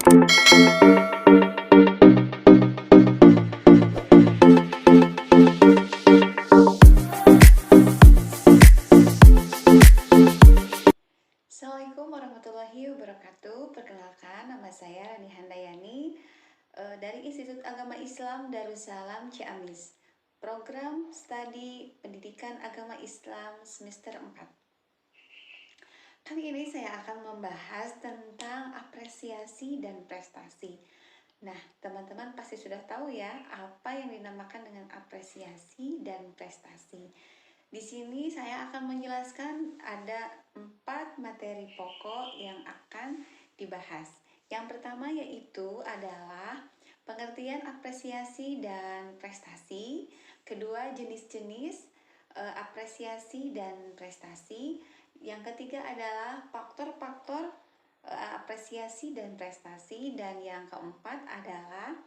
Assalamualaikum warahmatullahi wabarakatuh. Perkenalkan, nama saya Rani Handayani dari Institut Agama Islam Darussalam Ciamis. Program Studi Pendidikan Agama Islam semester 4. Kali ini saya akan membahas tentang apresiasi dan prestasi. Nah, teman-teman pasti sudah tahu ya apa yang dinamakan dengan apresiasi dan prestasi. Di sini saya akan menjelaskan ada 4 materi pokok yang akan dibahas. Yang pertama yaitu adalah pengertian apresiasi dan prestasi. Kedua, jenis-jenis apresiasi dan prestasi. Yang ketiga adalah faktor-faktor apresiasi dan prestasi. Dan yang keempat adalah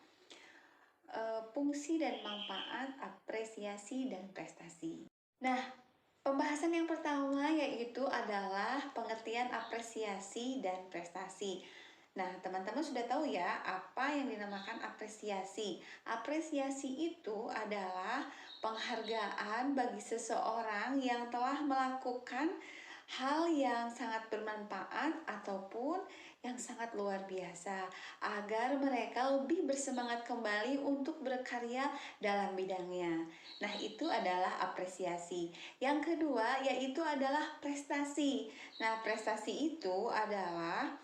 fungsi dan manfaat apresiasi dan prestasi. Nah, pembahasan yang pertama yaitu adalah pengertian apresiasi dan prestasi. Nah, teman-teman sudah tahu ya apa yang dinamakan apresiasi. Apresiasi itu adalah penghargaan bagi seseorang yang telah melakukan hal yang sangat bermanfaat ataupun yang sangat luar biasa agar mereka lebih bersemangat kembali untuk berkarya dalam bidangnya. Nah, itu adalah apresiasi. Yang kedua yaitu adalah prestasi. Nah, prestasi itu adalah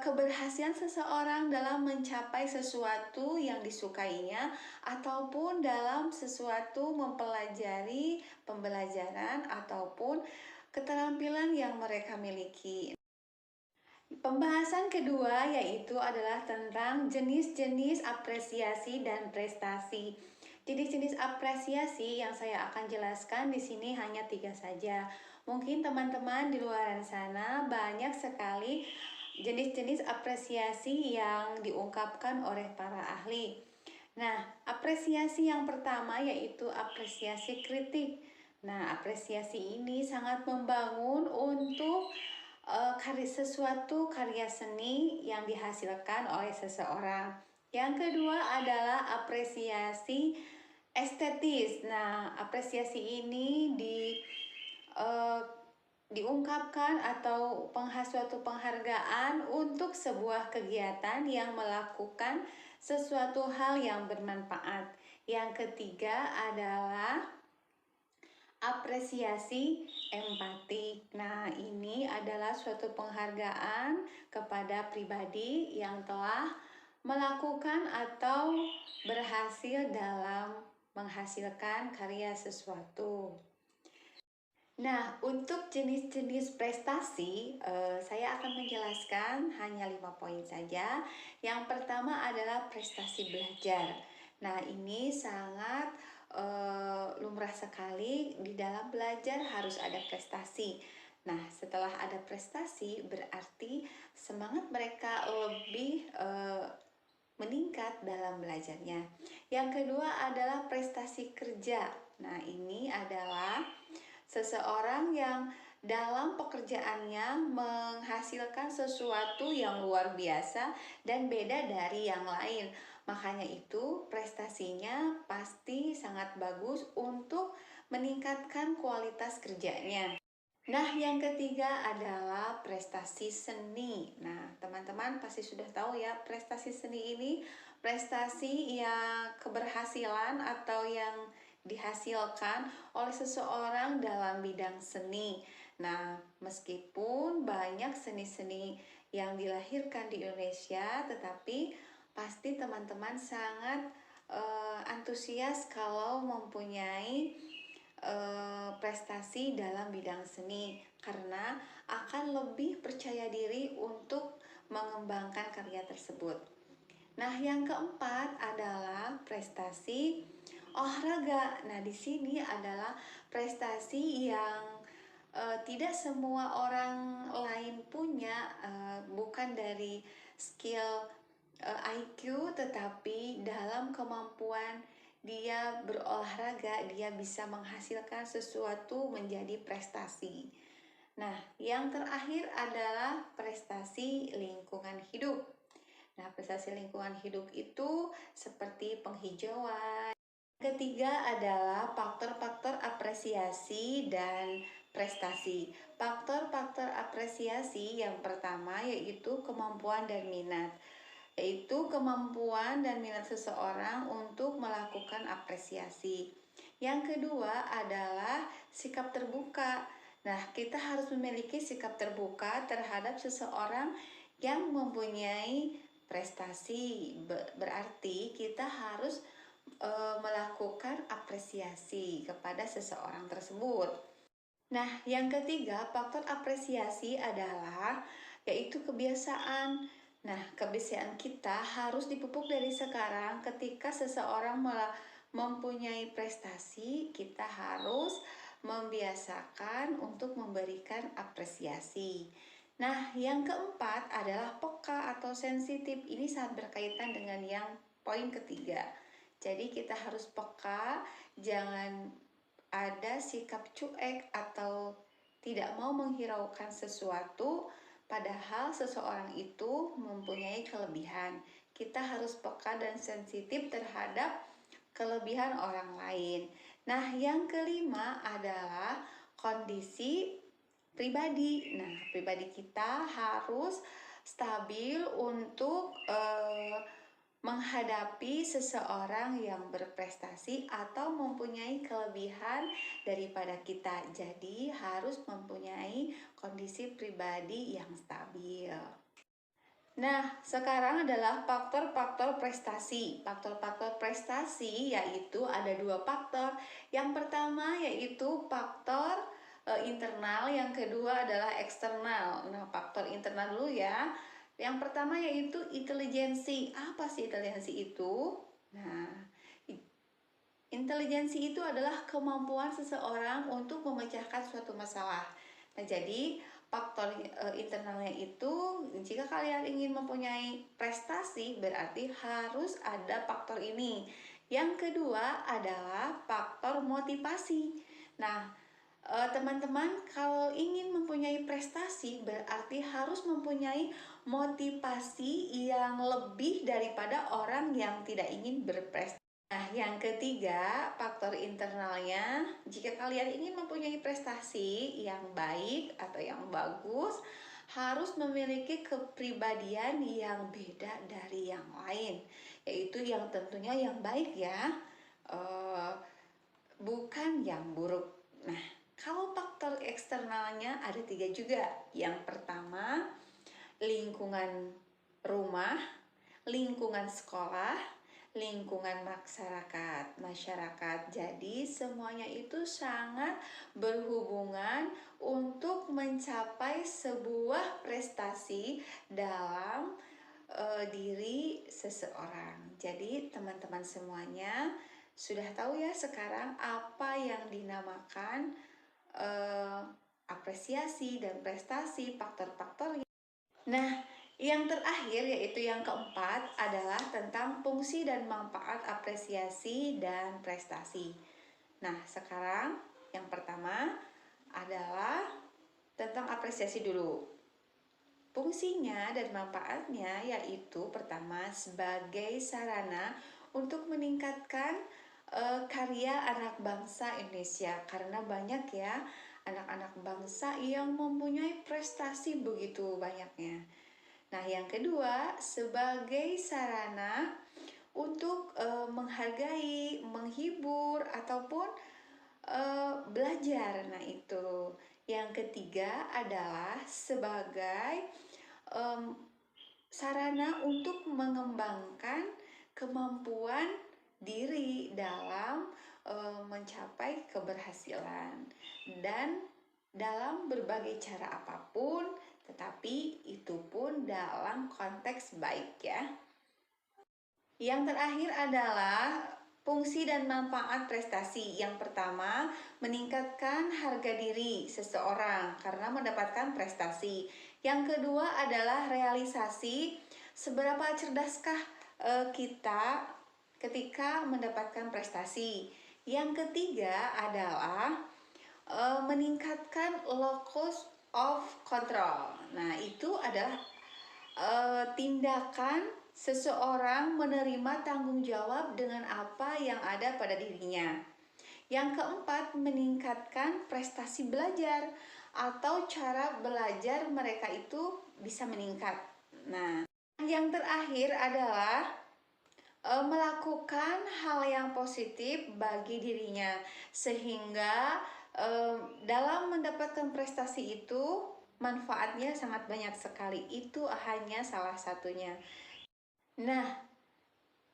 keberhasilan seseorang dalam mencapai sesuatu yang disukainya ataupun dalam sesuatu mempelajari pembelajaran ataupun keterampilan yang mereka miliki. Pembahasan kedua yaitu adalah tentang jenis-jenis apresiasi dan prestasi. Jenis-jenis apresiasi yang saya akan jelaskan di sini hanya 3 saja. Mungkin teman-teman di luar sana banyak sekali jenis-jenis apresiasi yang diungkapkan oleh para ahli. Nah, apresiasi yang pertama yaitu apresiasi kritik. Nah, apresiasi ini sangat membangun untuk sesuatu karya seni yang dihasilkan oleh seseorang. Yang kedua adalah apresiasi estetis. Nah, apresiasi ini diungkapkan atau suatu penghargaan untuk sebuah kegiatan yang melakukan sesuatu hal yang bermanfaat. Yang ketiga adalah apresiasi empati. Nah, ini adalah suatu penghargaan kepada pribadi yang telah melakukan atau berhasil dalam menghasilkan karya sesuatu. Nah, untuk jenis-jenis prestasi, saya akan menjelaskan hanya 5 poin saja. Yang pertama adalah prestasi belajar. Nah, ini sangat lumrah sekali di dalam belajar harus ada prestasi. Nah, setelah ada prestasi berarti semangat mereka lebih meningkat dalam belajarnya. Yang kedua adalah prestasi kerja. Nah, ini adalah seseorang yang dalam pekerjaannya menghasilkan sesuatu yang luar biasa dan beda dari yang lain. Makanya itu prestasinya pasti sangat bagus untuk meningkatkan kualitas kerjanya. Nah, yang ketiga adalah prestasi seni. Nah, teman-teman pasti sudah tahu ya, prestasi seni ini prestasi yang keberhasilan atau yang dihasilkan oleh seseorang dalam bidang seni. Nah, meskipun banyak seni-seni yang dilahirkan di Indonesia, tetapi pasti teman-teman sangat antusias kalau mempunyai prestasi dalam bidang seni karena akan lebih percaya diri untuk mengembangkan karya tersebut. Nah, yang keempat adalah prestasi olahraga. Nah, di sini adalah prestasi yang tidak semua orang lain punya, bukan dari skill IQ, tetapi dalam kemampuan dia berolahraga, dia bisa menghasilkan sesuatu menjadi prestasi. Nah, yang terakhir adalah prestasi lingkungan hidup. Nah, prestasi lingkungan hidup itu seperti penghijauan. Ketiga adalah faktor-faktor apresiasi dan prestasi. Faktor-faktor apresiasi yang pertama yaitu kemampuan dan minat, yaitu kemampuan dan minat seseorang untuk melakukan apresiasi. Yang kedua adalah sikap terbuka. Nah, kita harus memiliki sikap terbuka terhadap seseorang yang mempunyai prestasi. Berarti kita harus melakukan apresiasi kepada seseorang tersebut. Nah, yang ketiga, faktor apresiasi adalah yaitu kebiasaan. Nah, kebiasaan kita harus dipupuk dari sekarang. Ketika seseorang mempunyai prestasi, kita harus membiasakan untuk memberikan apresiasi. Nah, yang keempat adalah peka atau sensitif. Ini sangat berkaitan dengan yang poin ketiga. Jadi kita harus peka, jangan ada sikap cuek atau tidak mau menghiraukan sesuatu, padahal seseorang itu mempunyai kelebihan. Kita harus peka dan sensitif terhadap kelebihan orang lain. Nah, yang kelima adalah kondisi pribadi. Nah, pribadi kita harus stabil untuk menghadapi seseorang yang berprestasi atau mempunyai kelebihan daripada kita. Jadi harus mempunyai kondisi pribadi yang stabil. Nah, sekarang adalah faktor-faktor prestasi. Faktor-faktor prestasi yaitu ada dua faktor. Yang pertama yaitu faktor internal, yang kedua adalah eksternal. Nah, faktor internal dulu ya. Yang pertama yaitu intelijensi. Apa sih intelijensi itu? Nah, intelijensi itu adalah kemampuan seseorang untuk memecahkan suatu masalah. Nah, jadi faktor internalnya itu, jika kalian ingin mempunyai prestasi, berarti harus ada faktor ini. Yang kedua adalah faktor motivasi. Nah, teman-teman, kalau ingin mempunyai prestasi berarti harus mempunyai motivasi yang lebih daripada orang yang tidak ingin berprestasi. Nah, yang ketiga, faktor internalnya, jika kalian ingin mempunyai prestasi yang baik atau yang bagus, harus memiliki kepribadian yang beda dari yang lain, yaitu yang tentunya yang baik ya, bukan yang buruk. Nah, kalau faktor eksternalnya ada tiga juga. Yang pertama, lingkungan rumah, lingkungan sekolah, lingkungan masyarakat. Jadi semuanya itu sangat berhubungan untuk mencapai sebuah prestasi dalam diri seseorang. Jadi teman-teman semuanya sudah tahu ya sekarang apa yang dinamakan apresiasi dan prestasi, faktor-faktornya. Nah, yang terakhir yaitu yang keempat adalah tentang fungsi dan manfaat apresiasi dan prestasi. Nah, sekarang yang pertama adalah tentang apresiasi dulu. Fungsinya dan manfaatnya yaitu pertama sebagai sarana untuk meningkatkan karya anak bangsa Indonesia, karena banyak ya anak-anak bangsa yang mempunyai prestasi begitu banyaknya. Nah, yang kedua sebagai sarana untuk menghargai, menghibur ataupun belajar. Nah, itu. Yang ketiga adalah sebagai sarana untuk mengembangkan kemampuan diri dalam mencapai keberhasilan dan dalam berbagai cara apapun, tetapi itu pun dalam konteks baik ya. Yang terakhir adalah fungsi dan manfaat prestasi. Yang pertama, meningkatkan harga diri seseorang karena mendapatkan prestasi. Yang kedua adalah realisasi, seberapa cerdaskah kita ketika mendapatkan prestasi. Yang ketiga adalah meningkatkan locus of control. Nah, itu adalah tindakan seseorang menerima tanggung jawab dengan apa yang ada pada dirinya. Yang keempat, meningkatkan prestasi belajar atau cara belajar mereka itu bisa meningkat. Nah, yang terakhir adalah melakukan hal yang positif bagi dirinya sehingga dalam mendapatkan prestasi itu manfaatnya sangat banyak sekali. Itu hanya salah satunya. Nah,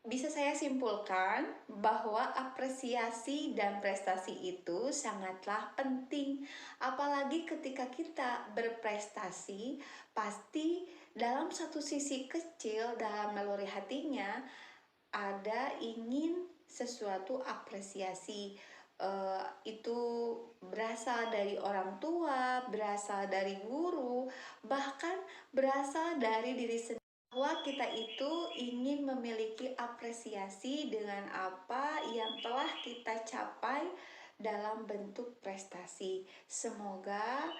bisa saya simpulkan bahwa apresiasi dan prestasi itu sangatlah penting. Apalagi ketika kita berprestasi, pasti dalam satu sisi kecil dalam naluri hatinya ada ingin sesuatu apresiasi. Itu berasal dari orang tua, berasal dari guru, bahkan berasal dari diri sendiri, bahwa kita itu ingin memiliki apresiasi dengan apa yang telah kita capai dalam bentuk prestasi. Semoga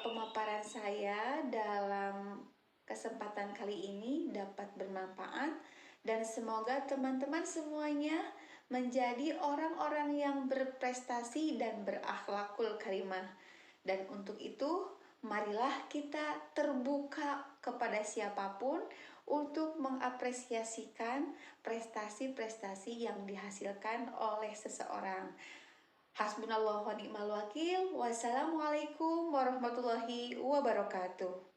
pemaparan saya dalam kesempatan kali ini dapat bermanfaat dan semoga teman-teman semuanya menjadi orang-orang yang berprestasi dan berakhlakul karimah. Dan untuk itu, marilah kita terbuka kepada siapapun untuk mengapresiasikan prestasi-prestasi yang dihasilkan oleh seseorang. Hasbunallahu wa ni'mal wakil. Wassalamualaikum warahmatullahi wabarakatuh.